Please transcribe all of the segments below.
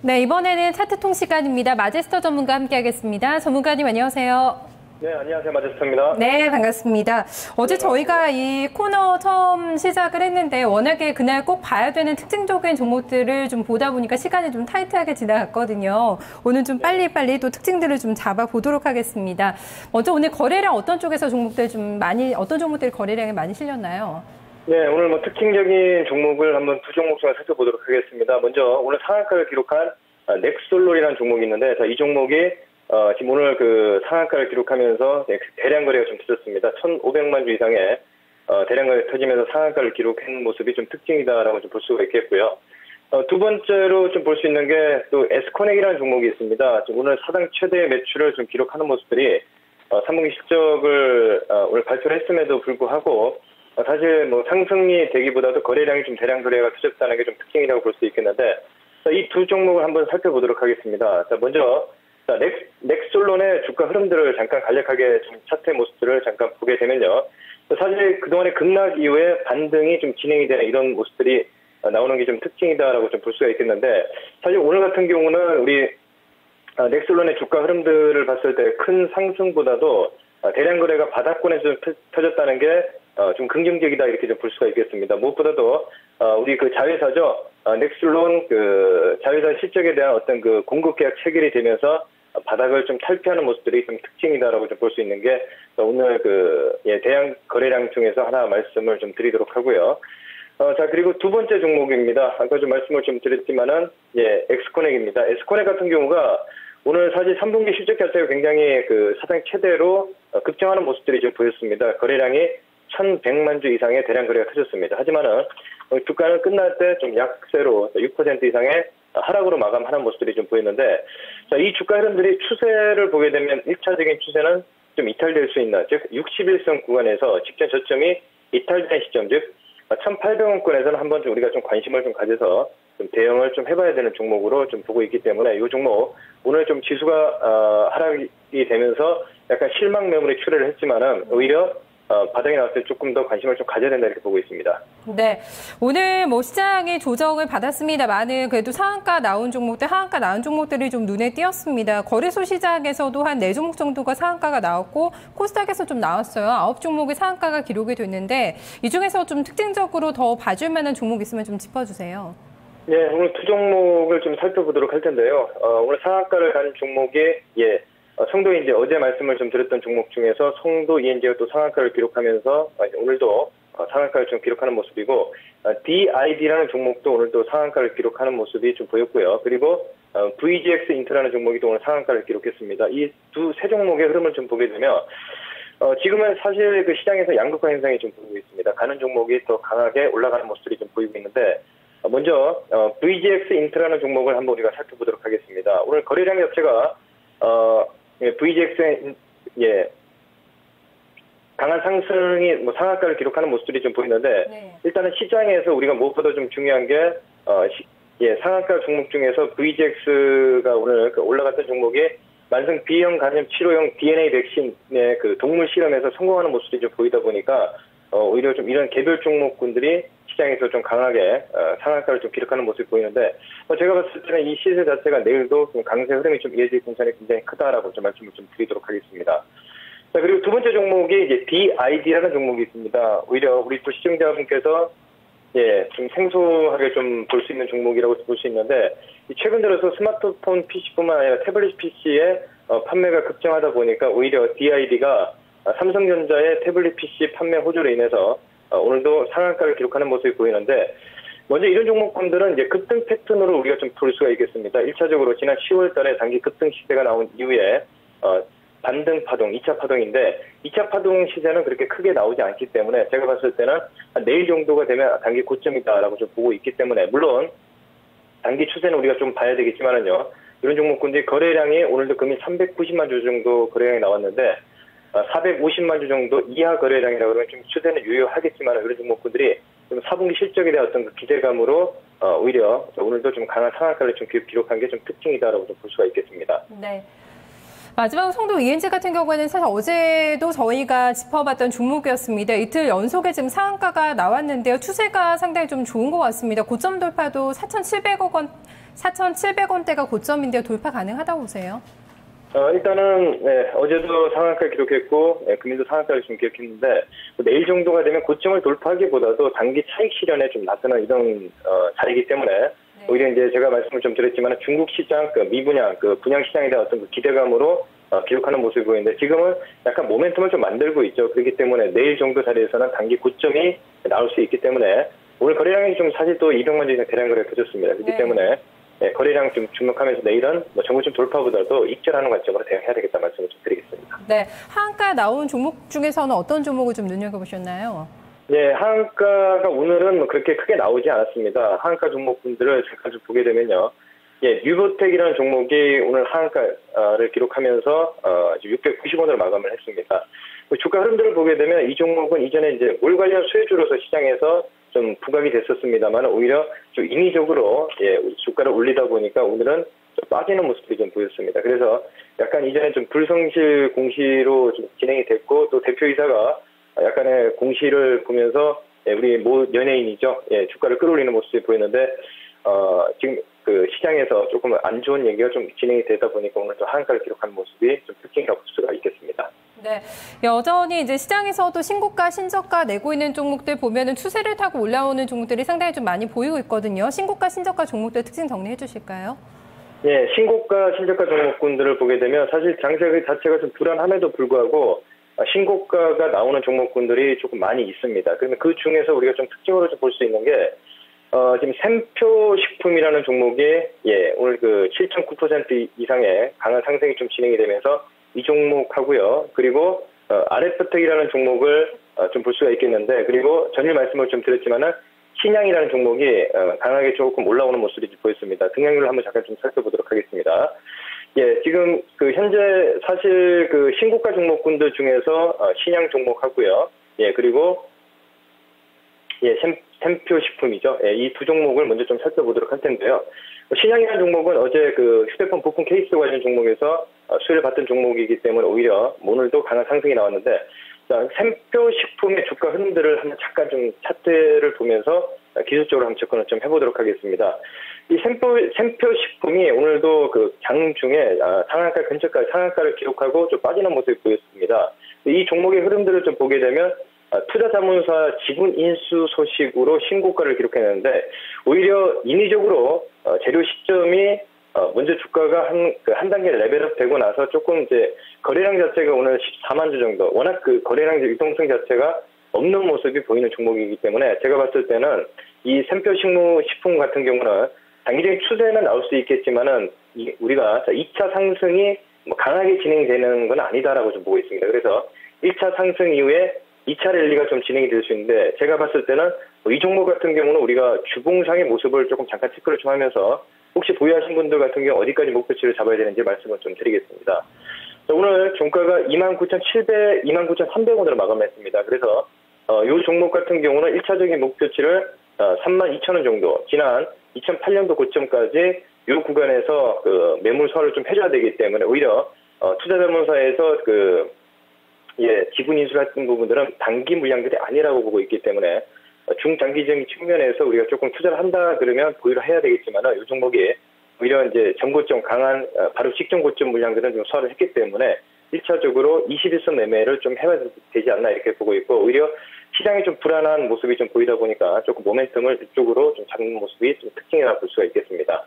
네, 이번에는 차트통 시간입니다. 마제스터 전문가 함께하겠습니다. 전문가님 안녕하세요. 네, 안녕하세요. 마제스터입니다. 네, 반갑습니다. 어제 저희가 이 코너 처음 시작을 했는데 워낙에 그날 꼭 봐야 되는 특징적인 종목들을 좀 보다 보니까 시간이 좀 타이트하게 지나갔거든요. 오늘 좀 빨리빨리 또 특징들을 좀 잡아보도록 하겠습니다. 먼저 오늘 거래량 어떤 쪽에서 어떤 종목들이 거래량이 많이 실렸나요? 네, 오늘 특징적인 종목을 한번 두 종목 중에 살펴보도록 하겠습니다. 먼저 오늘 상한가를 기록한 넥솔롤이라는 종목이 있는데, 이 종목이 지금 오늘 상한가를 기록하면서 대량 거래가 좀 터졌습니다. 1,500만 주 이상의 대량 거래 터지면서 상한가를 기록한 모습이 좀 특징이다라고 좀 볼 수가 있겠고요. 두 번째로 좀 볼 수 있는 게 또 에스코넥이라는 종목이 있습니다. 지금 오늘 사상 최대 매출을 좀 기록하는 모습들이 3분기 실적을 오늘 발표를 했음에도 불구하고 사실 상승이 되기보다도 거래량이 좀 대량 거래가 터졌다는 게 좀 특징이라고 볼 수 있겠는데, 이 두 종목을 한번 살펴보도록 하겠습니다. 먼저 넥솔론의 주가 흐름들을 잠깐 간략하게 좀 차트의 모습들을 잠깐 보게 되면요. 사실 그동안의 급락 이후에 반등이 좀 진행이 되는 이런 모습들이 나오는 게 좀 특징이다라고 좀 볼 수가 있겠는데, 사실 오늘 같은 경우는 우리 넥솔론의 주가 흐름들을 봤을 때 큰 상승보다도 대량 거래가 바닥권에서 좀 터졌다는 게 좀 긍정적이다 이렇게 좀 볼 수가 있겠습니다. 무엇보다도 우리 자회사죠. 넥솔론 자회사 실적에 대한 어떤 공급 계약 체결이 되면서 바닥을 좀 탈피하는 모습들이 좀 특징이다라고 좀 볼 수 있는 게 오늘 대량 거래량 중에서 하나 말씀을 좀 드리도록 하고요. 자, 그리고 두 번째 종목입니다. 아까 좀 말씀을 좀 드렸지만은 엑스코넥입니다. 엑스코넥 같은 경우가 오늘 사실 3분기 실적 자체가 굉장히 사상 최대로 급증하는 모습들이 좀 보였습니다. 거래량이 1,100만 주 이상의 대량 거래가 터졌습니다. 하지만은 주가는 끝날 때 좀 약세로 6% 이상의 하락으로 마감하는 모습들이 좀 보였는데, 자, 이 주가 흐름들이 추세를 보게 되면 1차적인 추세는 좀 이탈될 수 있는, 즉 61선 구간에서 직전 저점이 이탈된 시점, 즉 1,800원권에서는 한번 우리가 좀 관심을 좀 가져서 좀 대응을 좀 해봐야 되는 종목으로 좀 보고 있기 때문에 이 종목 오늘 좀 지수가 하락이 되면서 약간 실망 매물에 출혈을 했지만은 오히려 바닥에 나왔을 때 조금 더 관심을 좀 가져야 된다 이렇게 보고 있습니다. 네, 오늘 시장이 조정을 받았습니다만은 그래도 하한가 나온 종목들이 좀 눈에 띄었습니다. 거래소 시장에서도 한 4종목 정도가 상한가가 나왔고 코스닥에서 좀 나왔어요. 9종목의 상한가가 기록이 됐는데 이 중에서 좀 특징적으로 더 봐줄 만한 종목 있으면 좀 짚어주세요. 네, 오늘 두 종목을 좀 살펴보도록 할 텐데요. 오늘 상한가를 간 종목이 성도 이제 어제 말씀을 좀 드렸던 종목 중에서 성도 ENG가 또 상한가를 기록하면서 오늘도 상한가를 좀 기록하는 모습이고, DID라는 종목도 오늘도 상한가를 기록하는 모습이 좀 보였고요. 그리고 VGX 인트라는 종목이 또 오늘 상한가를 기록했습니다. 이 세 종목의 흐름을 좀 보게 되면 지금은 사실 시장에서 양극화 현상이 좀 보이고 있습니다. 가는 종목이 더 강하게 올라가는 모습들이 좀 보이고 있는데, 먼저 VGX 인트라는 종목을 한번 우리가 살펴보도록 하겠습니다. 오늘 거래량 자체가 VGX의 강한 상승이 상한가를 기록하는 모습들이 좀 보이는데, 일단은 시장에서 우리가 무엇보다 좀 중요한 게 상한가 종목 중에서 VGX가 오늘 올라갔던 종목이 만성 B형 감염 치료용 DNA 백신의 동물 실험에서 성공하는 모습이 좀 보이다 보니까 오히려 좀 이런 개별 종목군들이 시장에서 좀 강하게 상한가를 좀 기록하는 모습이 보이는데, 제가 봤을 때는 이 시세 자체가 내일도 좀 강세 흐름이 좀 이어질 공산이 굉장히 크다라고 좀 말씀을 좀 드리도록 하겠습니다. 자, 그리고 두 번째 종목이 DID라는 종목이 있습니다. 오히려 우리 또 시청자분께서 좀 생소하게 좀 볼 수 있는 종목이라고 볼 수 있는데, 최근 들어서 스마트폰 PC뿐만 아니라 태블릿 PC의 판매가 급증하다 보니까 오히려 DID가 삼성전자의 태블릿 PC 판매 호조로 인해서 오늘도 상한가를 기록하는 모습이 보이는데, 먼저 이런 종목군들은 급등 패턴으로 우리가 좀 볼 수가 있겠습니다. 1차적으로 지난 10월 달에 단기 급등 시세가 나온 이후에 반등 파동, 2차 파동인데 2차 파동 시세는 그렇게 크게 나오지 않기 때문에 제가 봤을 때는 내일 정도가 되면 단기 고점이다라고 좀 보고 있기 때문에, 물론 단기 추세는 우리가 좀 봐야 되겠지만은요, 이런 종목군들이 거래량이 오늘도 금일 390만 주 정도 거래량이 나왔는데 450만 주 정도 이하 거래량이라고 그러면 좀 추세는 유효하겠지만, 이런 종목군들이 좀 4분기 실적에 대한 어떤 기대감으로 오히려 오늘도 좀 강한 상한가를 좀 기록한 게 좀 특징이다라고 좀 볼 수가 있겠습니다. 네. 마지막으로 성도 ENG 같은 경우에는 사실 어제도 저희가 짚어봤던 종목이었습니다. 이틀 연속에 지금 상한가가 나왔는데요. 추세가 상당히 좀 좋은 것 같습니다. 고점 돌파도 4,700억 원 4,700원대가 고점인데요. 돌파 가능하다고 보세요? 일단은 어제도 상한가 기록했고 금일도 상한가를 좀 기록했는데 내일 정도가 되면 고점을 돌파하기보다도 단기 차익 실현에 좀 나서는 이런 자리이기 때문에 오히려 이제 제가 말씀을 좀 드렸지만 중국 시장 미분양 분양 시장에 대한 어떤 기대감으로 기록하는 모습이 보이는데 지금은 약간 모멘텀을 좀 만들고 있죠. 그렇기 때문에 내일 정도 자리에서는 단기 고점이 나올 수 있기 때문에 오늘 거래량이 좀 사실 또 200만 주 이상 대량 거래 펴졌습니다. 그렇기 때문에 거래량 좀 주목하면서 내일은 정고점 돌파보다도 익절하는 관점으로 대응해야 되겠다 말씀을 좀 드리겠습니다. 네, 하한가 나온 종목 중에서는 어떤 종목을 좀 눈여겨보셨나요? 네, 하한가가 오늘은 그렇게 크게 나오지 않았습니다. 하한가 종목분들을 잠깐 좀 보게 되면요. 뉴보텍이라는 종목이 오늘 하한가를 기록하면서 690원으로 마감을 했습니다. 주가 흐름들을 보게 되면 이 종목은 이전에 이제 물 관련 수혜주로서 시장에서 좀 부각이 됐었습니다만 오히려 좀 인위적으로 주가를 올리다 보니까 오늘은 좀 빠지는 모습들이 좀 보였습니다. 그래서 약간 이전에 좀 불성실 공시로 좀 진행이 됐고 또 대표이사가 약간의 공시를 보면서 우리 모 연예인이죠. 주가를 끌어올리는 모습이 보였는데 지금 그 시장에서 조금 안 좋은 얘기가 좀 진행이 되다 보니까 오늘 또 하한가를 기록하는 모습이 좀 특징이라고 볼 수가 있겠습니다. 네, 여전히 이제 시장에서도 신고가, 신저가 내고 있는 종목들 보면은 추세를 타고 올라오는 종목들이 상당히 좀 많이 보이고 있거든요. 신고가, 신저가 종목들 특징 정리해 주실까요? 네, 신고가, 신저가 종목군들을 보게 되면 사실 장세 자체가 좀 불안함에도 불구하고 신고가가 나오는 종목군들이 조금 많이 있습니다. 그러면 그 중에서 우리가 좀 특징으로 좀 볼 수 있는 게 지금 샘표식품이라는 종목이 오늘 그 7.9% 이상의 강한 상승이 좀 진행이 되면서 이 종목하고요. 그리고 아레프텍이라는 종목을 좀 볼 수가 있겠는데 그리고 전일 말씀을 좀 드렸지만은 신양이라는 종목이 강하게 조금 올라오는 모습이 보였습니다. 등락률을 한번 잠깐 좀 살펴보도록 하겠습니다. 지금 그 현재 사실 그 신고가 종목군들 중에서 신양 종목하고요. 그리고 샘표식품이죠. 이 두 종목을 먼저 좀 살펴보도록 할 텐데요. 신양이라는 종목은 어제 그 휴대폰 부품 케이스 관련 종목에서 수혜를 받던 종목이기 때문에 오히려 오늘도 강한 상승이 나왔는데 샘표식품의 주가 흐름들을 한번 잠깐 좀 차트를 보면서 기술적으로 한번 접근을 좀 해보도록 하겠습니다. 이 샘표식품이 오늘도 그 장중에 상한가 근처까지 상한가를 기록하고 좀 빠지는 모습이 보였습니다. 이 종목의 흐름들을 좀 보게 되면 투자자문사 지분 인수 소식으로 신고가를 기록했는데 오히려 인위적으로 재료 시점이 먼저 주가가 한 단계 레벨업 되고 나서 조금 이제 거래량 자체가 오늘 14만 주 정도 워낙 그 거래량 유동성 자체가 없는 모습이 보이는 종목이기 때문에 제가 봤을 때는 이 샘표식품 같은 경우는 단기적인 추세는 나올 수 있겠지만은 우리가 2차 상승이 강하게 진행되는 건 아니다라고 좀 보고 있습니다. 그래서 1차 상승 이후에 2차 랠리가 좀 진행이 될 수 있는데 제가 봤을 때는 이 종목 같은 경우는 우리가 주봉상의 모습을 조금 잠깐 체크를 좀 하면서 혹시 보유하신 분들 같은 경우 어디까지 목표치를 잡아야 되는지 말씀을 좀 드리겠습니다. 오늘 종가가 29,700, 29,300원으로 마감했습니다. 그래서 이 종목 같은 경우는 1차적인 목표치를 32,000원 정도 지난 2008년도 고점까지 이 구간에서 그 매물 소화를 좀 해줘야 되기 때문에 오히려 투자자문사에서 지분 인수했던 부분들은 단기 물량들이 아니라고 보고 있기 때문에 중장기적인 측면에서 우리가 조금 투자를 한다 그러면 보유를 해야 되겠지만 이 종목이 오히려 이제 전고점 강한 바로 직전 고점 물량들은 좀 소화를 했기 때문에 1차적으로 21선 매매를 좀 해야 되지 않나 이렇게 보고 있고 오히려 시장이 좀 불안한 모습이 좀 보이다 보니까 조금 모멘텀을 이쪽으로 좀 잡는 모습이 좀 특징이라고 볼 수가 있겠습니다.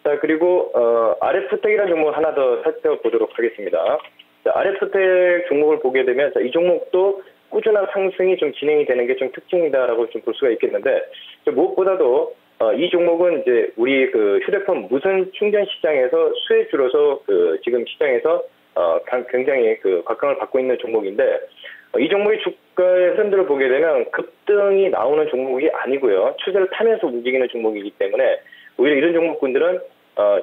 자, 그리고 아레프텍이라는 종목을 하나 더 살펴보도록 하겠습니다. 자, 아레프텍 종목을 보게 되면 이 종목도 꾸준한 상승이 좀 진행이 되는 게 좀 특징이다라고 좀 볼 수가 있겠는데 무엇보다도 이 종목은 이제 우리 그 휴대폰 무선 충전 시장에서 수혜주로서 그 지금 시장에서 굉장히 그 각광을 받고 있는 종목인데 이 종목의 주가의 흐름들을 보게 되면 급등이 나오는 종목이 아니고요. 추세를 타면서 움직이는 종목이기 때문에 오히려 이런 종목군들은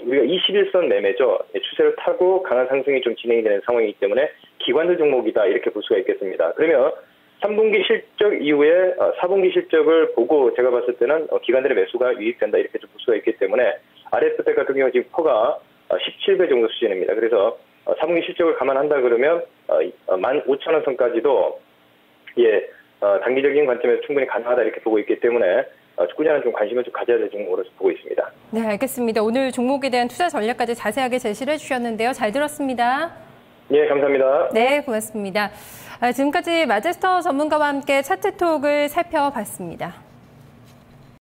우리가 21선 매매죠. 추세를 타고 강한 상승이 좀 진행이 되는 상황이기 때문에 기관들 종목이다 이렇게 볼 수가 있겠습니다. 그러면 3분기 실적 이후에 4분기 실적을 보고 제가 봤을 때는 기관들의 매수가 유입된다 이렇게 좀 볼 수가 있기 때문에 아레프텍 같은 경우 지금 퍼가 17배 정도 수준입니다. 그래서 4분기 실적을 감안한다 그러면 15,000원 선까지도 단기적인 관점에서 충분히 가능하다 이렇게 보고 있기 때문에 꾸준한 좀 관심을 좀 가져야 될 종목으로 보고 있습니다. 네, 알겠습니다. 오늘 종목에 대한 투자 전략까지 자세하게 제시를 해주셨는데요. 잘 들었습니다. 예, 감사합니다. 네, 고맙습니다. 지금까지 마제스터 전문가와 함께 차트톡을 살펴봤습니다.